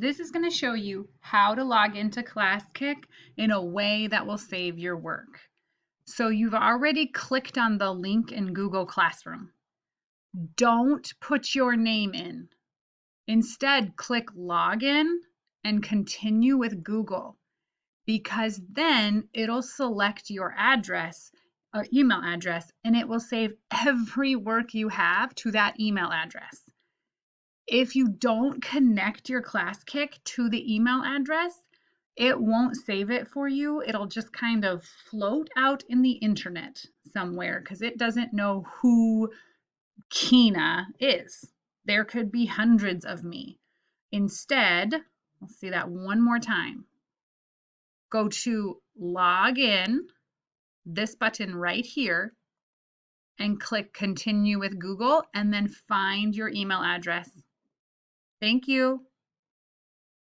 This is going to show you how to log into ClassKick in a way that will save your work. So you've already clicked on the link in Google Classroom. Don't put your name in. Instead, click Login and continue with Google, because then it'll select your address, email address, and it will save every work you have to that email address. If you don't connect your ClassKick to the email address, it won't save it for you. It'll just kind of float out in the internet somewhere because it doesn't know who Kina is. There could be hundreds of me. Instead, let's see that one more time. Go to log in, this button right here, and click continue with Google, and then find your email address. Thank you.